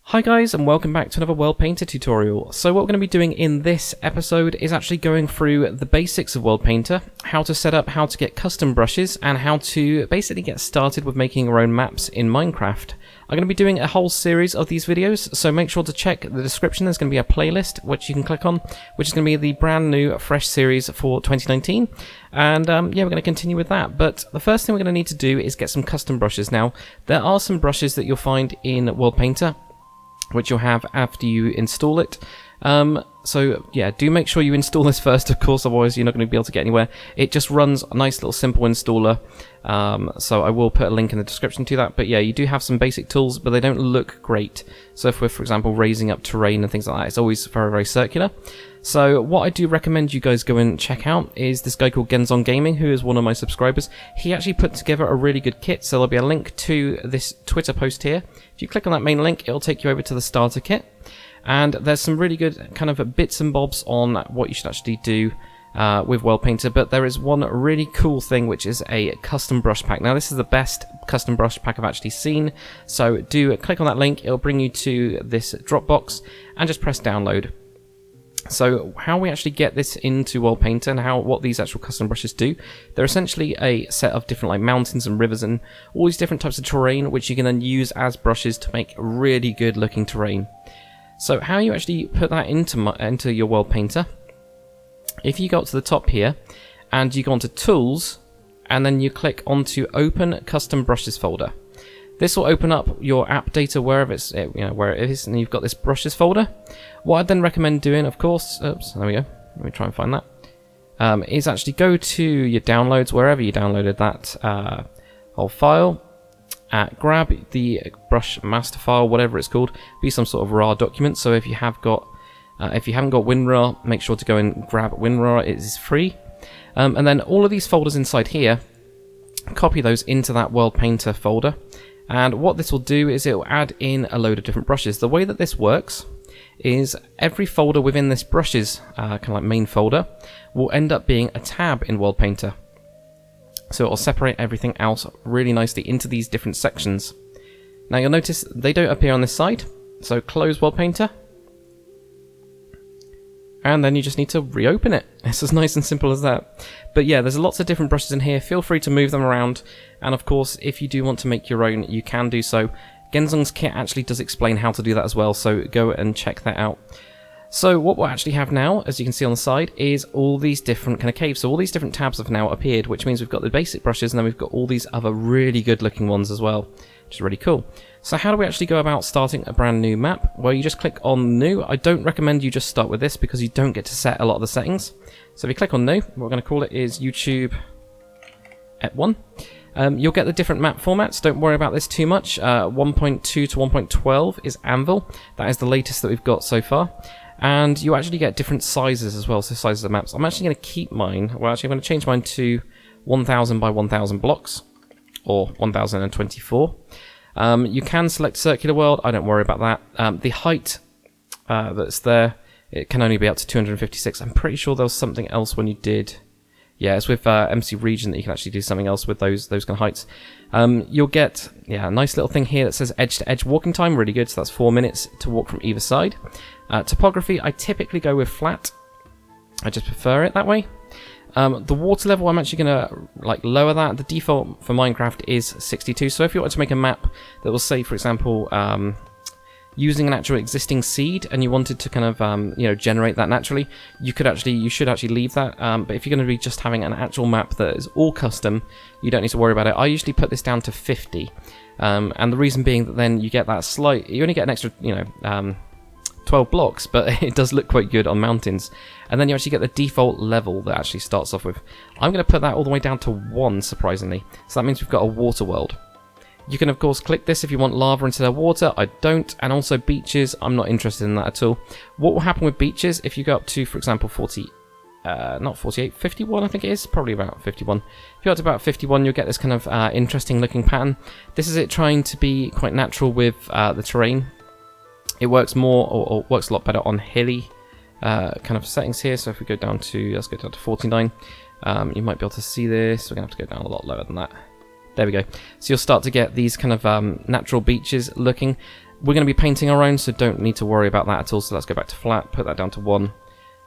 Hi guys, and welcome back to another World Painter tutorial. So what we're going to be doing in this episode is actually going through the basics of World Painter, how to set up, how to get custom brushes, and how to basically get started with making your own maps in Minecraft. I'm going to be doing a whole series of these videos, so make sure to check the description. There's going to be a playlist which you can click on, which is going to be the brand new fresh series for 2019. And yeah, we're going to continue with that. But the first thing we're going to need to do is get some custom brushes. Now, there are some brushes that you'll find in World Painter which you'll have after you install it. So yeah, do make sure you install this first, of course, otherwise you're not going to be able to get anywhere. It just runs a nice little simple installer, so I will put a link in the description to that. But yeah, you do have some basic tools, but they don't look great. So if we're, for example, raising up terrain and things like that, it's always very, very circular. So what I do recommend you guys go and check out is this guy called Genzon Gaming, who is one of my subscribers. He actually put together a really good kit, so there'll be a link to this Twitter post here. If you click on that main link, it'll take you over to the starter kit. And there's some really good kind of bits and bobs on what you should actually do with World Painter, but there is one really cool thing, which is a custom brush pack. Now this is the best custom brush pack I've actually seen, so do click on that link. It'll bring you to this Dropbox and just press download. So how we actually get this into World Painter and what these actual custom brushes do, they're essentially a set of different like mountains and rivers and all these different types of terrain which you can then use as brushes to make really good looking terrain. So how you actually put that into your World Painter, if you go up to the top here and you go onto Tools and then you click onto Open Custom Brushes folder. This will open up your app data wherever where it is, and you've got this brushes folder. What I'd then recommend doing, of course, oops, there we go. Let me try and find that. Is actually go to your downloads, wherever you downloaded that whole file. Grab the brush master file, whatever it's called. Be some sort of raw document. So if you haven't got WinRAR, make sure to go and grab WinRAR. It is free. And then all of these folders inside here, copy those into that World Painter folder. And what this will do is it will add in a load of different brushes. The way that this works is every folder within this brushes kind of like main folder will end up being a tab in World Painter. So it will separate everything out really nicely into these different sections. Now you'll notice they don't appear on this side. So close World Painter. And then you just need to reopen it. It's as nice and simple as that. But yeah, there's lots of different brushes in here. Feel free to move them around. And of course, if you do want to make your own, you can do so. Genzon's kit actually does explain how to do that as well, so go and check that out. So what we'll actually have now, as you can see on the side, is all these different kind of caves. So all these different tabs have now appeared, which means we've got the basic brushes, and then we've got all these other really good looking ones as well, which is really cool. So how do we actually go about starting a brand new map? Well, you just click on New. I don't recommend you just start with this because you don't get to set a lot of the settings. So if you click on New, what we're going to call it is YouTube @1. You'll get the different map formats. Don't worry about this too much. 1.2 to 1.12 is Anvil. That is the latest that we've got so far. And you actually get different sizes as well, so sizes of maps. I'm actually going to keep mine. Well, actually, I'm going to change mine to 1000 by 1000 blocks, or 1024. You can select circular world. I don't worry about that. The height that's there, it can only be up to 256. I'm pretty sure there was something else when you did. Yeah, it's with MC Region that you can actually do something else with those kind of heights. You'll get a nice little thing here that says edge to edge walking time, really good. So that's 4 minutes to walk from either side. Topography, I typically go with flat. I just prefer it that way. The water level, I'm actually going to lower that. The default for Minecraft is 62. So if you wanted to make a map that will say, for example, using an actual existing seed, and you wanted to kind of generate that naturally, you should actually leave that. But if you're going to be just having an actual map that is all custom, you don't need to worry about it. I usually put this down to 50, and the reason being that then you get that you only get an extra 12 blocks, but it does look quite good on mountains. And then you actually get the default level that actually starts off with. I'm going to put that all the way down to 1, surprisingly. So that means we've got a water world. You can, of course, click this if you want lava instead of water. I don't. And also beaches, I'm not interested in that at all. What will happen with beaches, if you go up to, for example, 51, I think it is. Probably about 51. If you go up to about 51, you'll get this kind of interesting looking pattern. This is it trying to be quite natural with the terrain. It works more, or works a lot better on hilly kind of settings here. So if we go down to, let's go down to 49, you might be able to see this. We're going to have to go down a lot lower than that. There we go. So you'll start to get these kind of natural beaches looking. We're going to be painting our own, so don't need to worry about that at all. So let's go back to flat, put that down to 1.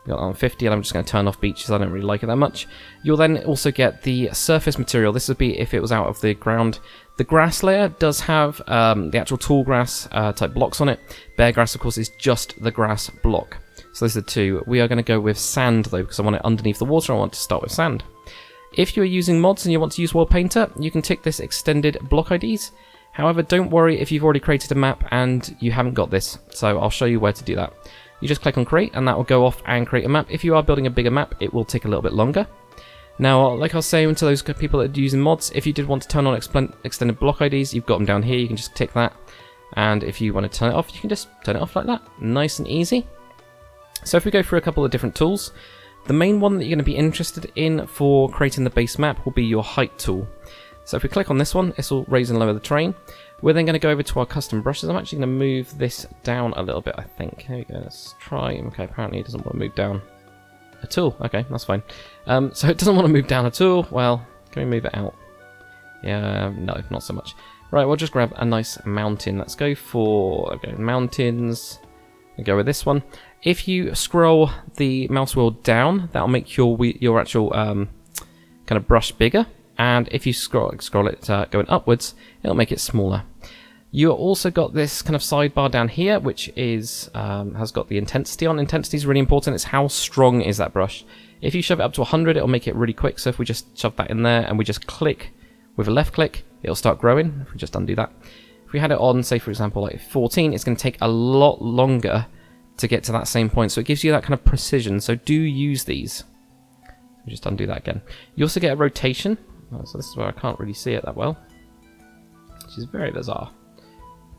Got that on 50, and I'm just going to turn off beaches. I don't really like it that much. You'll then also get the surface material. This would be if it was out of the ground. The grass layer does have the actual tall grass type blocks on it. Bare grass, of course, is just the grass block. So those are the two. We are going to go with sand, though, because I want it underneath the water. I want to start with sand. If you are using mods and you want to use World Painter, you can tick this extended block IDs. However, don't worry if you've already created a map and you haven't got this. So I'll show you where to do that. You just click on create and that will go off and create a map. If you are building a bigger map, it will take a little bit longer. Now, like I was saying to those people that are using mods, if you did want to turn on extended block IDs, you've got them down here. You can just tick that. And if you want to turn it off, you can just turn it off like that. Nice and easy. So if we go through a couple of different tools, the main one that you're going to be interested in for creating the base map will be your height tool. So if we click on this one, this will raise and lower the terrain. We're then going to go over to our custom brushes. I'm actually going to move this down a little bit, I think. Here we go, let's try. Okay, apparently it doesn't want to move down at all. Okay, that's fine. So it doesn't want to move down at all. Well, can we move it out? Yeah, no, not so much. Right, we'll just grab a nice mountain. Let's go for mountains. We'll go with this one. If you scroll the mouse wheel down, that'll make your actual kind of brush bigger. And if you scroll it going upwards, it'll make it smaller. You've also got this kind of sidebar down here, which is has got the intensity on. Intensity is really important. It's how strong is that brush. If you shove it up to 100, it'll make it really quick. So if we just shove that in there and we just click with a left click, it'll start growing. If we just undo that. If we had it on, say for example, like 14, it's going to take a lot longer to get to that same point. So it gives you that kind of precision. So do use these. We just undo that again. You also get a rotation. So this is where I can't really see it that well, which is very bizarre.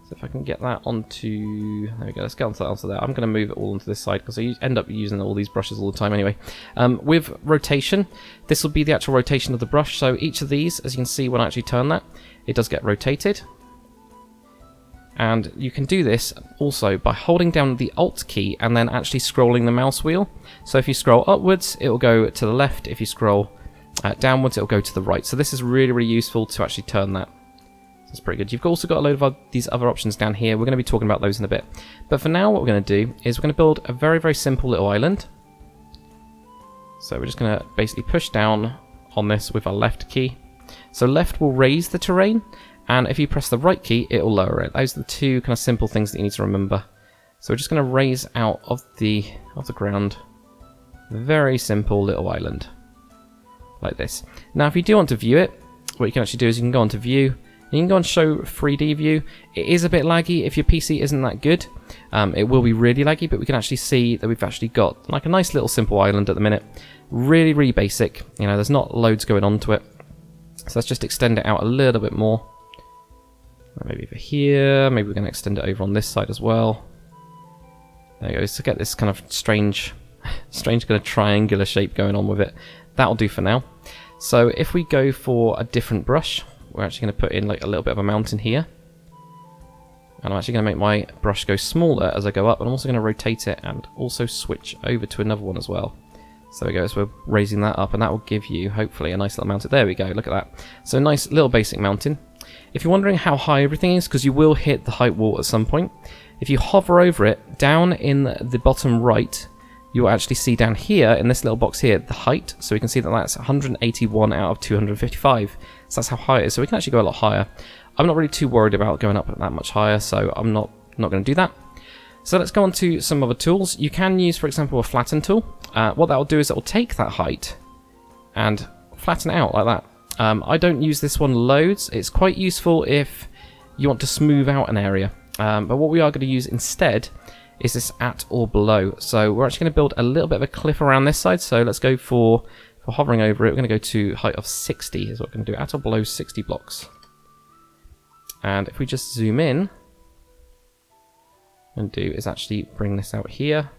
So if I can get that onto, there we go, let's get onto there. I'm going to move it all onto this side because I end up using all these brushes all the time anyway. With rotation, this will be the actual rotation of the brush. So each of these, as you can see when I actually turn that, it does get rotated. And you can do this also by holding down the Alt key and then actually scrolling the mouse wheel. So if you scroll upwards, it will go to the left. If you scroll downwards, it'll go to the right. So this is really, really useful to actually turn that. So it's pretty good. You've also got a load of these other options down here. We're going to be talking about those in a bit. But for now, what we're going to do is we're going to build a very, very simple little island. So we're just going to basically push down on this with our left key. So left will raise the terrain, and if you press the right key, it will lower it. Those are the two kind of simple things that you need to remember. So we're just going to raise out of the ground a very simple little island. Like this. Now if you do want to view it, what you can actually do is you can go onto view and you can go and show 3D view. It is a bit laggy if your PC isn't that good. It will be really laggy, but we can actually see that we've actually got like a nice little simple island at the minute. Really, really basic. You know, there's not loads going on to it. So let's just extend it out a little bit more. Maybe over here. Maybe we're going to extend it over on this side as well. There you go. So get this kind of strange kind of triangular shape going on with it. That'll do for now. So if we go for a different brush, we're actually going to put in like a little bit of a mountain here. And I'm actually going to make my brush go smaller as I go up. And I'm also going to rotate it and also switch over to another one as well. So there we go. So we're raising that up and that will give you hopefully a nice little mountain. There we go. Look at that. So a nice little basic mountain. If you're wondering how high everything is, because you will hit the height wall at some point, if you hover over it, down in the bottom right, you'll actually see down here, in this little box here, the height. So we can see that that's 181 out of 255. So that's how high it is. So we can actually go a lot higher. I'm not really too worried about going up that much higher, so I'm not going to do that. So let's go on to some other tools. You can use, for example, a flatten tool. What that will do is it will take that height and flatten it out like that. I don't use this one loads. It's quite useful if you want to smooth out an area. But what we are going to use instead is this at or below. So we're actually going to build a little bit of a cliff around this side. So let's go for hovering over it. We're going to go to height of 60 is what we're going to do. At or below 60 blocks. And if we just zoom in, what I'm going to do is actually bring this out here.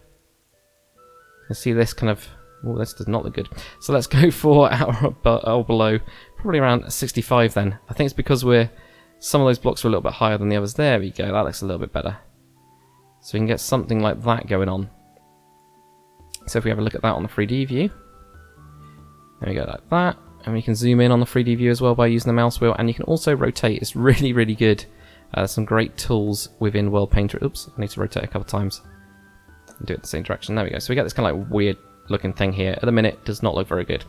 You can see this kind of, oh, this does not look good. So let's go for at or below, probably around 65 then. I think it's because some of those blocks are a little bit higher than the others. There we go, that looks a little bit better. So we can get something like that going on. So if we have a look at that on the 3D view, there we go, like that. And we can zoom in on the 3D view as well by using the mouse wheel. And you can also rotate. It's really, really good Some great tools within World Painter. Oops, I need to rotate a couple of times and do it the same direction. There we go. So we get this kind of like weird looking thing here. At the minute, it does not look very good.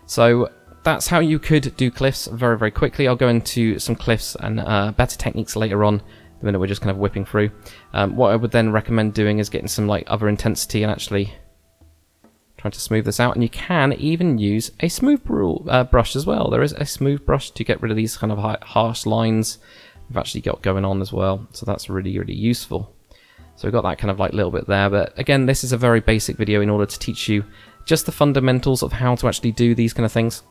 So that's how you could do cliffs very, very quickly. I'll go into some cliffs and better techniques later on. The minute we're just kind of whipping through. What I would then recommend doing is getting some like other intensity and actually trying to smooth this out. And you can even use a smooth brush as well. There is a smooth brush to get rid of these kind of harsh lines we've actually got going on as well. So that's really, really useful. So we've got that kind of like little bit there. But again, this is a very basic video in order to teach you just the fundamentals of how to actually do these kind of things.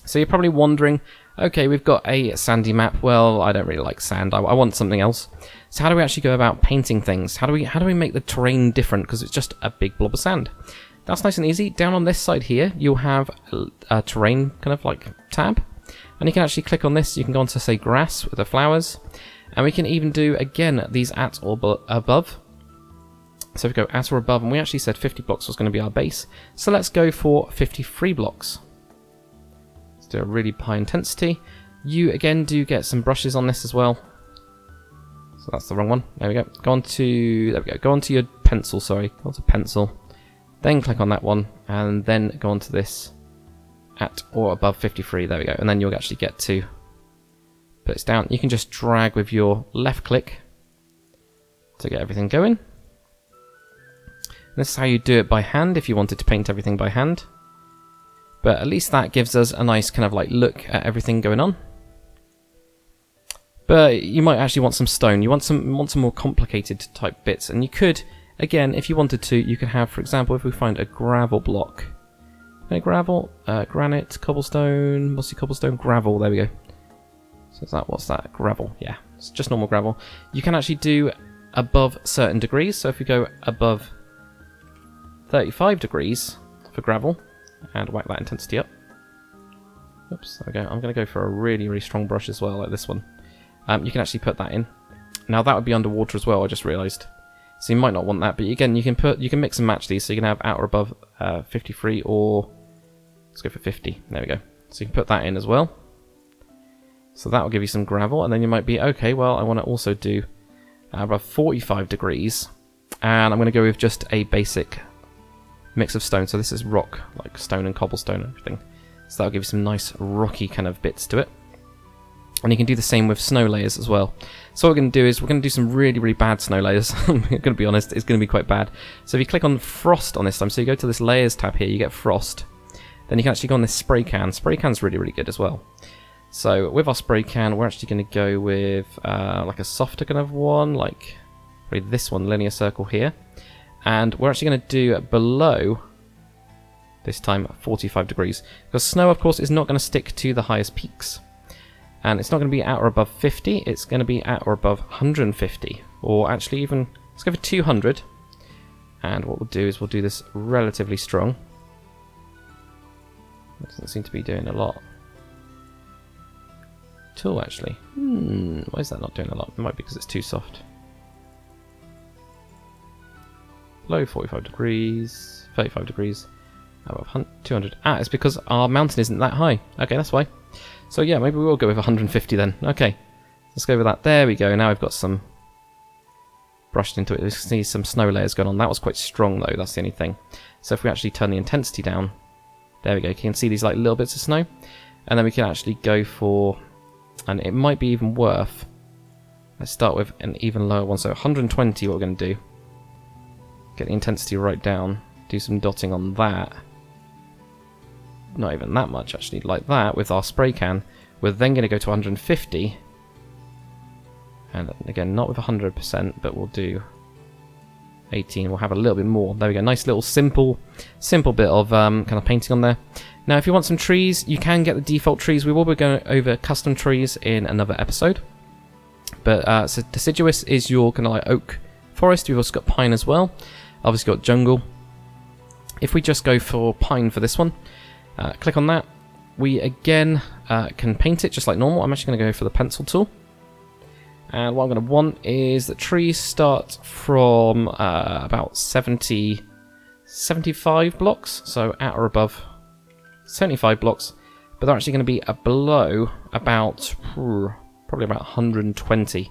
So you're probably wondering, okay, we've got a sandy map. Well, I don't really like sand. I want something else. So how do we actually go about painting things? How do we make the terrain different? Because it's just a big blob of sand. That's nice and easy. Down on this side here, you'll have a terrain kind of like tab. And you can actually click on this. You can go on to, say, grass with the flowers. And we can even do, again, these at or above. So if we go at or above, and we actually said 50 blocks was going to be our base. So let's go for 53 blocks. Let's do a really high intensity. You, again, do get some brushes on this as well. So that's the wrong one. There we go. Go on to, there we go. Go on to your pencil, sorry. Go on to pencil. Then click on that one, and then go on to this at or above 53. There we go. And then you'll actually get to put this down. You can just drag with your left click to get everything going. And this is how you do it by hand if you wanted to paint everything by hand. But at least that gives us a nice kind of like look at everything going on. But you might actually want some stone. You want some more complicated type bits, and you could, again, if you wanted to, you could have, for example, if we find a gravel block. Okay, gravel, granite, cobblestone, mossy cobblestone, gravel. There we go. So is that, what's that? Gravel. Yeah, it's just normal gravel. You can actually do above certain degrees. So if we go above 35 degrees for gravel and whack that intensity up. Oops, there we go. I'm going to go for a really, really strong brush as well, like this one. You can actually put that in. Now that would be underwater as well, I just realised. So you might not want that, but again, you can mix and match these. So you can have at or above 53, or let's go for 50. There we go. So you can put that in as well. So that will give you some gravel, and then you might be, okay, well, I want to also do above 45 degrees, and I'm going to go with just a basic mix of stone. So this is rock, like stone and cobblestone and everything. So that'll give you some nice rocky kind of bits to it. And you can do the same with snow layers as well. So what we're going to do is we're going to do some really, really bad snow layers. I'm going to be honest, it's going to be quite bad. So if you click on frost on this time, so you go to this layers tab here, you get frost. Then you can actually go on this spray can. Spray can's really, really good as well. So with our spray can, we're actually going to go with like a softer kind of one, like probably this one, linear circle here. And we're actually going to do below, this time, 45 degrees. Because snow, of course, is not going to stick to the highest peaks. And it's not going to be at or above 50, it's going to be at or above 150. Or actually even, let's go for 200. And what we'll do is we'll do this relatively strong. It doesn't seem to be doing a lot. Tool actually. Why is that not doing a lot? It might be because it's too soft. Low 45 degrees, 35 degrees, above 200. Ah, it's because our mountain isn't that high. Okay, that's why. So yeah, maybe we will go with 150 then. Okay, let's go with that. There we go. Now we've got some brushed into it. We see some snow layers going on. That was quite strong though, that's the only thing. So if we actually turn the intensity down, there we go. You can see these like little bits of snow. And then we can actually go for, and it might be even worth, let's start with an even lower one. So 120, what we're going to do, get the intensity right down, do some dotting on that. Not even that much actually, like that with our spray can. We're then going to go to 150, and again not with 100%, but we'll do 18. We'll have a little bit more. There we go. Nice little simple bit of kind of painting on there. Now if you want some trees, you can get the default trees. We will be going over custom trees in another episode, but so deciduous is your kind of like oak forest. We've also got pine as well, obviously got jungle. If we just go for pine for this one, click on that. We again can paint it just like normal. I'm actually going to go for the pencil tool. And what I'm going to want is that trees start from about 75 blocks. So at or above 75 blocks. But they're actually going to be below about probably about 120. So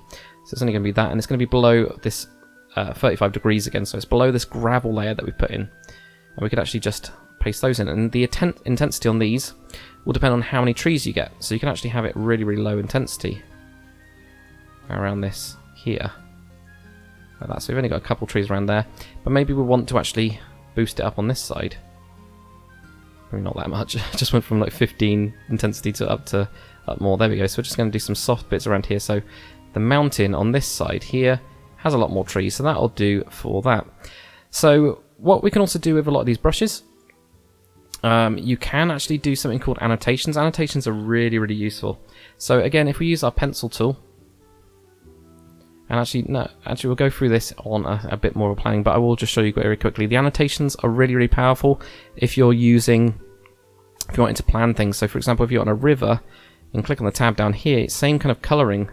it's only going to be that, and it's going to be below this 35 degrees again, so it's below this gravel layer that we put in. And we could actually just paste those in, and the intensity on these will depend on how many trees you get. So you can actually have it really, really low intensity around this here. Like that. So we've only got a couple trees around there, but maybe we want to actually boost it up on this side. Maybe not that much. Just went from like 15 intensity to up more. There we go. So we're just going to do some soft bits around here. So the mountain on this side here has a lot more trees, so that'll do for that. So what we can also do with a lot of these brushes, you can actually do something called annotations. Annotations are really, really useful. So again, if we use our pencil tool, and actually we'll go through this on a bit more of a planning, but I will just show you very quickly. The annotations are really, really powerful if you're wanting to plan things. So for example, if you're on a river and click on the tab down here, it's same kind of colouring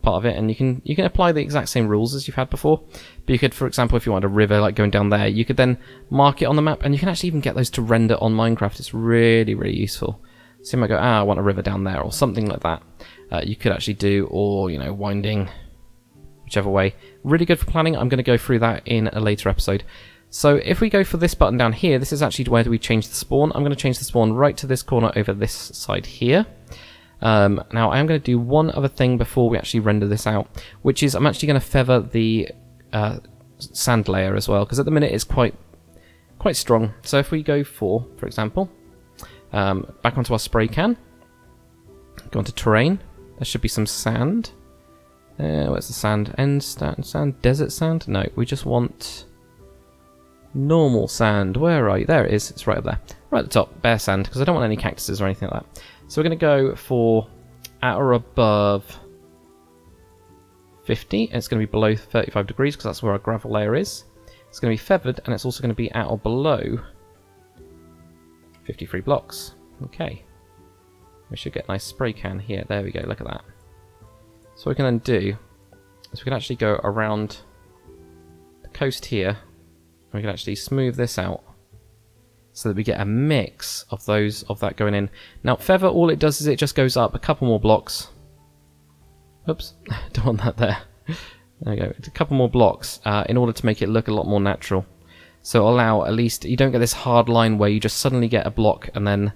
part of it, and you can apply the exact same rules as you've had before. But you could, for example, if you want a river like going down there, you could then mark it on the map, and you can actually even get those to render on Minecraft. It's really, really useful. So you might go, I want a river down there, or something like that. You could actually do, or winding, whichever way. Really good for planning. I'm going to go through that in a later episode. So if we go for this button down here, this is actually where we change the spawn. I'm going to change the spawn right to this corner over this side here. Now I am going to do one other thing before we actually render this out, which is I'm actually going to feather the sand layer as well, because at the minute it's quite strong. So if we go for example, back onto our spray can, go onto terrain, there should be some sand. Where's the sand? End sand? Desert sand? No, we just want normal sand. Where are you? There it is. It's right up there. Right at the top. Bare sand, because I don't want any cactuses or anything like that. So we're going to go for at or above 50. And it's going to be below 35 degrees, because that's where our gravel layer is. It's going to be feathered, and it's also going to be at or below 53 blocks. Okay. We should get a nice spray can here. There we go. Look at that. So what we can then do is we can actually go around the coast here, and we can actually smooth this out so that we get a mix of that going in. Now feather, all it does is it just goes up a couple more blocks. Oops, don't want that there. There we go. It's a couple more blocks in order to make it look a lot more natural. So allow, at least you don't get this hard line where you just suddenly get a block and then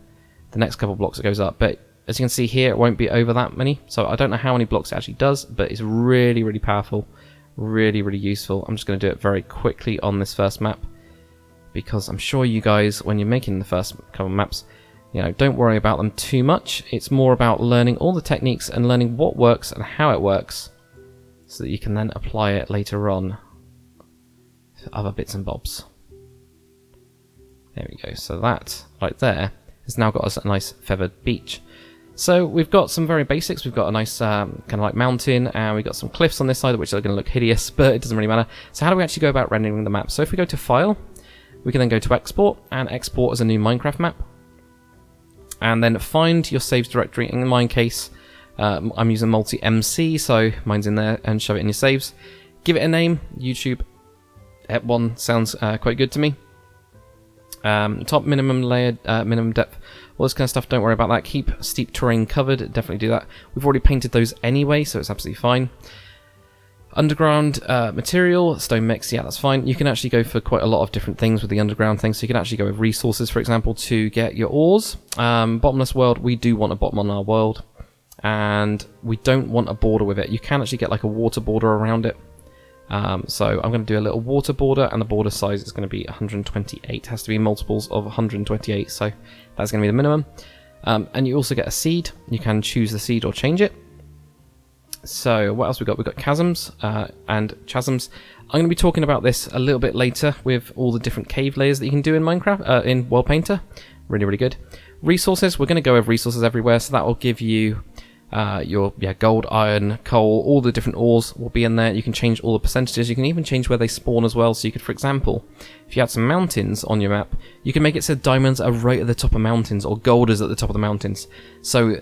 the next couple of blocks it goes up. But as you can see here, it won't be over that many. So I don't know how many blocks it actually does, but it's really, really powerful. Really, really useful. I'm just going to do it very quickly on this first map, because I'm sure you guys, when you're making the first couple of maps, don't worry about them too much. It's more about learning all the techniques and learning what works and how it works, so that you can then apply it later on to other bits and bobs. There we go. So that right there has now got us a nice feathered beach. So we've got some very basics. We've got a nice kind of like mountain, and we've got some cliffs on this side, which are going to look hideous, but it doesn't really matter. So how do we actually go about rendering the map? So if we go to File, we can then go to Export, and export as a new Minecraft map. And then find your saves directory. In my case, I'm using multi-MC, so mine's in there, and shove it in your saves. Give it a name. YouTube Ep1 sounds quite good to me. Top minimum layer, minimum depth, all this kind of stuff. Don't worry about that. Keep steep terrain covered. Definitely do that. We've already painted those anyway, so it's absolutely fine. Underground material, stone mix, yeah, that's fine. You can actually go for quite a lot of different things with the underground thing. So you can actually go with resources, for example, to get your ores. Bottomless world, we do want a bottom on our world, and we don't want a border with it. You can actually get like a water border around it. So I'm going to do a little water border, and the border size is going to be 128. It has to be multiples of 128, so that's going to be the minimum. And you also get a seed. You can choose the seed or change it. So what else we got? We've got chasms and chasms. I'm going to be talking about this a little bit later with all the different cave layers that you can do in Minecraft, in World Painter. Really, really good. Resources, we're going to go with resources everywhere, so that will give you your gold, iron, coal, all the different ores will be in there. You can change all the percentages. You can even change where they spawn as well. So you could, for example, if you had some mountains on your map, you can make it so diamonds are right at the top of mountains, or gold is at the top of the mountains. So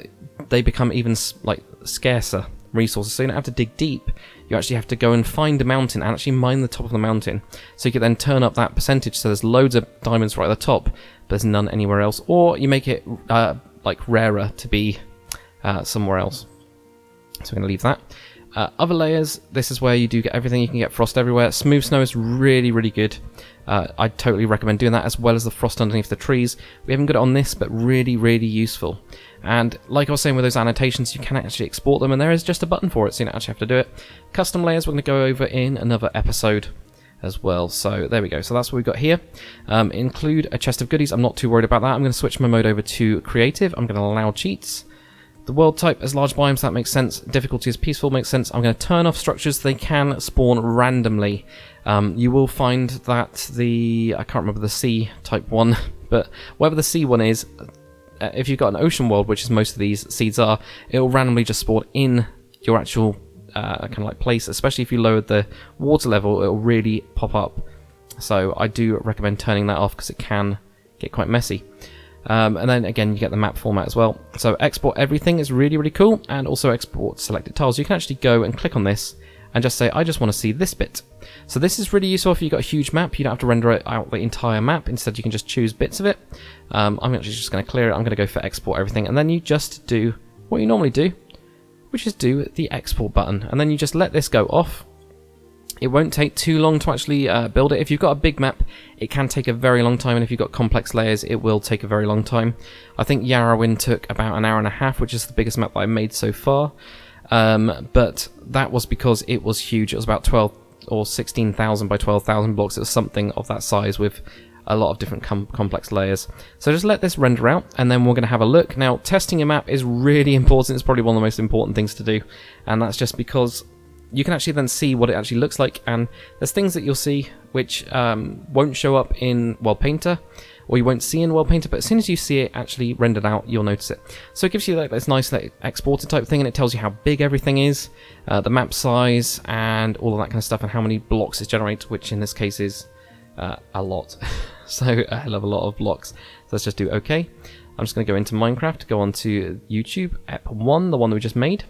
they become even like scarcer resources. So you don't have to dig deep. You actually have to go and find a mountain and actually mine the top of the mountain. So you can then turn up that percentage. So there's loads of diamonds right at the top, but there's none anywhere else. Or you make it like rarer to be somewhere else. So we're going to leave that. Other layers, this is where you do get everything. You can get frost everywhere. Smooth snow is really, really good. I totally recommend doing that, as well as the frost underneath the trees. We haven't got it on this, but really, really useful. And like I was saying with those annotations, you can actually export them, and there is just a button for it, so you don't actually have to do it. Custom layers, we're going to go over in another episode as well. So there we go. So that's what we've got here. Include a chest of goodies. I'm not too worried about that. I'm going to switch my mode over to creative. I'm going to allow cheats. The world type as large biomes, that makes sense. Difficulty as peaceful makes sense. I'm going to turn off structures. They can spawn randomly. You will find that I can't remember the sea type one, but whatever the sea one is, if you've got an ocean world, which is most of these seeds are, it will randomly just spawn in your actual kind of like place, especially if you lowered the water level, it will really pop up. So I do recommend turning that off because it can get quite messy. And then again, you get the map format as well. So export everything is really, really cool, and also export selected tiles. You can actually go and click on this and just say, I just want to see this bit. So this is really useful if you've got a huge map. You don't have to render it out the entire map. Instead, you can just choose bits of it. I'm actually just going to clear it. I'm going to go for export everything, and then you just do what you normally do, which is do the export button, and then you just let this go off. It won't take too long to actually build it. If you've got a big map, it can take a very long time, and if you've got complex layers, it will take a very long time. I think Yarrowin took about an hour and a half, which is the biggest map that I've made so far. But that was because it was huge. It was about 12 or 16,000 by 12,000 blocks. It was something of that size with a lot of different complex layers. So just let this render out, and then we're going to have a look. Now, testing your map is really important. It's probably one of the most important things to do, and that's just because you can actually then see what it actually looks like, and there's things that you'll see which won't show up in World Painter, or you won't see in World Painter, but as soon as you see it actually rendered out, you'll notice it. So it gives you like this nice like, exported type thing, and it tells you how big everything is, the map size, and all of that kind of stuff, and how many blocks it generates, which in this case is a lot. So a hell of a lot of blocks. So let's just do OK. I'm just going to go into Minecraft, go on to YouTube, EP1, the one that we just made.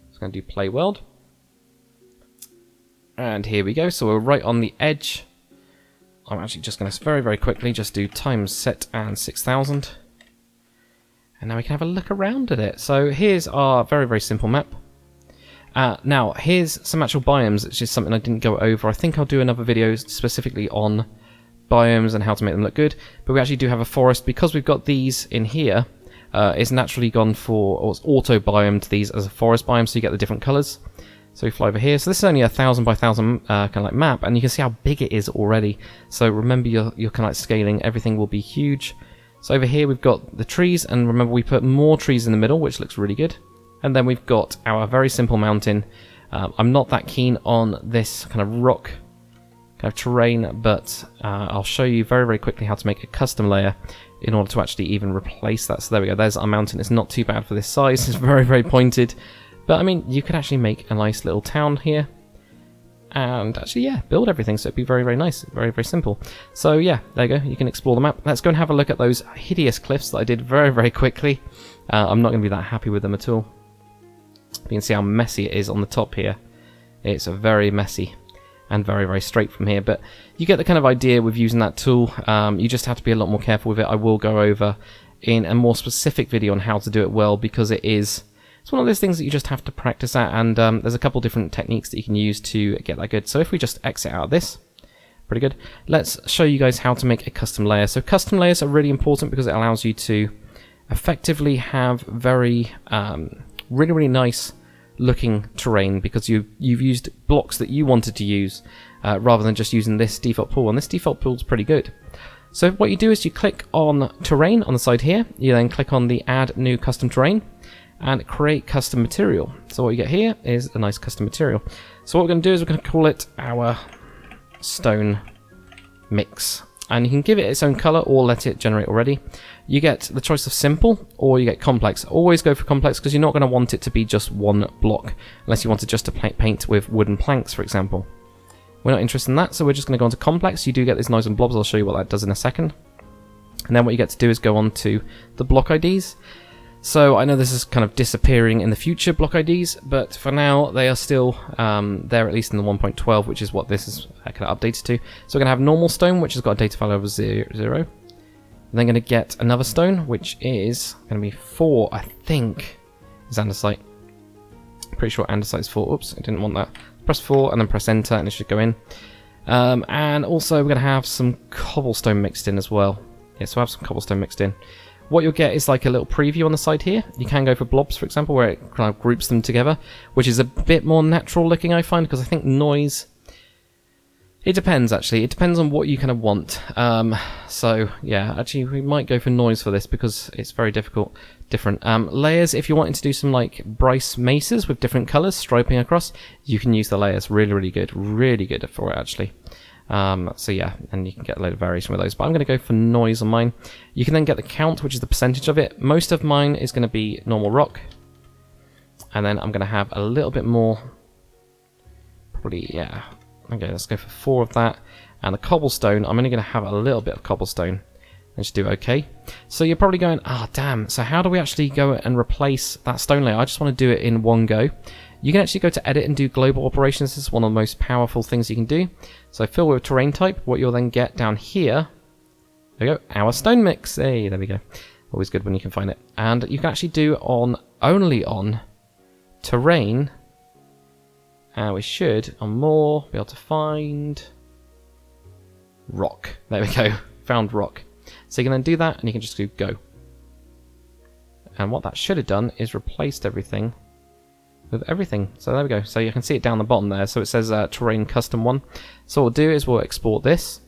Just going to do Play World. And here we go, so we're right on the edge. I'm actually just going to very, very quickly just do times set and 6,000. And now we can have a look around at it. So here's our very, very simple map. Now, here's some actual biomes, which is something I didn't go over. I think I'll do another video specifically on biomes and how to make them look good. But we actually do have a forest. Because we've got these in here, it's naturally gone for, or it's auto-biomed these as a forest biome, so you get the different colours. So we fly over here. So this is only a 1,000 by 1,000 kind of like map, and you can see how big it is already. So remember, you're kind of like scaling. Everything will be huge. So over here we've got the trees, and remember we put more trees in the middle, which looks really good. And then we've got our very simple mountain. I'm not that keen on this kind of rock kind of terrain, but I'll show you very, very quickly how to make a custom layer in order to actually even replace that. So there we go. There's our mountain. It's not too bad for this size. It's very, very pointed. But I mean, you could actually make a nice little town here, and actually, yeah, build everything. So it'd be very, very nice, very, very simple. So yeah, there you go. You can explore the map. Let's go and have a look at those hideous cliffs that I did very, very quickly. I'm not going to be that happy with them at all. You can see how messy it is on the top here. It's very messy and very, very straight from here. But you get the kind of idea with using that tool. You just have to be a lot more careful with it. I will go over in a more specific video on how to do it well, because it's one of those things that you just have to practice at, and there's a couple different techniques that you can use to get that good. So if we just exit out of this, pretty good. Let's show you guys how to make a custom layer. So custom layers are really important because it allows you to effectively have very, really, really nice looking terrain, because you've used blocks that you wanted to use rather than just using this default pool, and this default pool is pretty good. So what you do is you click on terrain on the side here, you then click on the add new custom terrain, and create custom material. So what you get here is a nice custom material. So what we're going to do is we're going to call it our stone mix, and you can give it its own color or let it generate already. You get the choice of simple or you get complex. Always go for complex, because you're not going to want it to be just one block unless you want it just to paint with wooden planks, for example. We're not interested in that, so we're just going to go on to complex. You do get these noise and blobs. I'll show you what that does in a second. And then what you get to do is go on to the block IDs. So I know this is kind of disappearing in the future, block IDs, but for now they are still there, at least in the 1.12, which is what this is kind of updated to. So we're going to have normal stone, which has got a data value of 0. And then going to get another stone, which is going to be 4, I think, is andesite. Pretty sure andesite's 4. Oops, I didn't want that. Press 4 and then press enter and it should go in. And also we're going to have some cobblestone mixed in as well. Yeah, so I have some cobblestone mixed in. What you'll get is like a little preview on the side here. You can go for blobs, for example, where it kind of groups them together, which is a bit more natural looking, I find, because I think noise... It depends, actually. It depends on what you kind of want. So, yeah, actually, we might go for noise for this because it's very different. Layers, if you're wanting to do some, like, Bryce maces with different colours striping across, you can use the layers. Really, really good. Really good for it, actually. So, yeah, and you can get a load of variation with those. But I'm going to go for noise on mine. You can then get the count, which is the percentage of it. Most of mine is going to be normal rock. And then I'm going to have a little bit more... Probably, yeah... Okay, let's go for 4 of that. And the cobblestone, I'm only going to have a little bit of cobblestone. And just do OK. So you're probably going, damn, so how do we actually go and replace that stone layer? I just want to do it in one go. You can actually go to edit and do global operations. This is one of the most powerful things you can do. So fill with terrain type. What you'll then get down here, there we go, our stone mix. Hey, there we go. Always good when you can find it. And you can actually do only on terrain. We should, on more, be able to find rock. There we go, found rock. So you can then do that, and you can just do go. And what that should have done is replaced everything with everything. So there we go. So you can see it down the bottom there. So it says terrain custom 1. So what we'll do is we'll export this.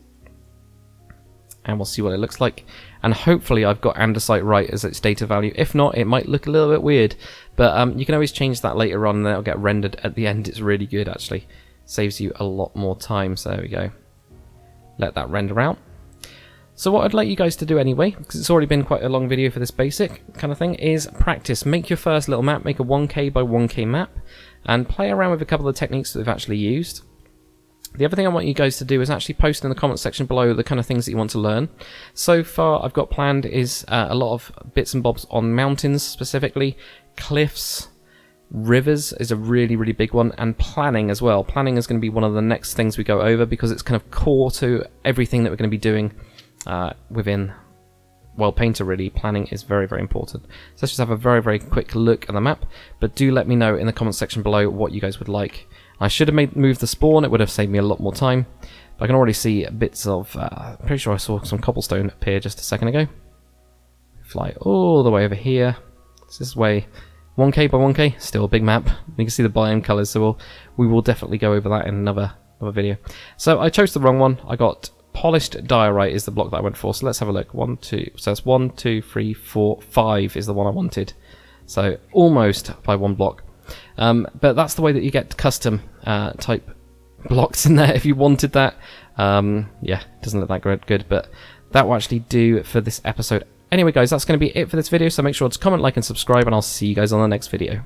And we'll see what it looks like. And hopefully I've got andesite right as its data value. If not, it might look a little bit weird. But you can always change that later on and then it'll get rendered at the end. It's really good, actually. Saves you a lot more time. So there we go. Let that render out. So what I'd like you guys to do anyway, because it's already been quite a long video for this basic kind of thing, is practice. Make your first little map. Make a 1K by 1K map. And play around with a couple of techniques that we've actually used. The other thing I want you guys to do is actually post in the comment section below the kind of things that you want to learn. So far I've got planned is a lot of bits and bobs on mountains specifically, cliffs, rivers is a really, really big one, and planning as well. Planning is going to be one of the next things we go over because it's kind of core to everything that we're going to be doing within World Painter, really. Planning is very, very important. So let's just have a very, very quick look at the map, but do let me know in the comment section below what you guys would like. I should have moved the spawn, it would have saved me a lot more time. But I can already see bits of, pretty sure I saw some cobblestone appear just a second ago. Fly all the way over here. This is way 1K by 1K, still a big map. You can see the biome colours, so we will definitely go over that in another video. So I chose the wrong one. I got polished diorite is the block that I went for. So let's have a look. 1, 2, so that's 1, 2, 3, 4, 5 is the one I wanted. So almost by 1 block. But that's the way that you get custom type blocks in there if you wanted that. Yeah, it doesn't look that good, but that will actually do for this episode. Anyway guys, that's going to be it for this video, so make sure to comment, like and subscribe, and I'll see you guys on the next video.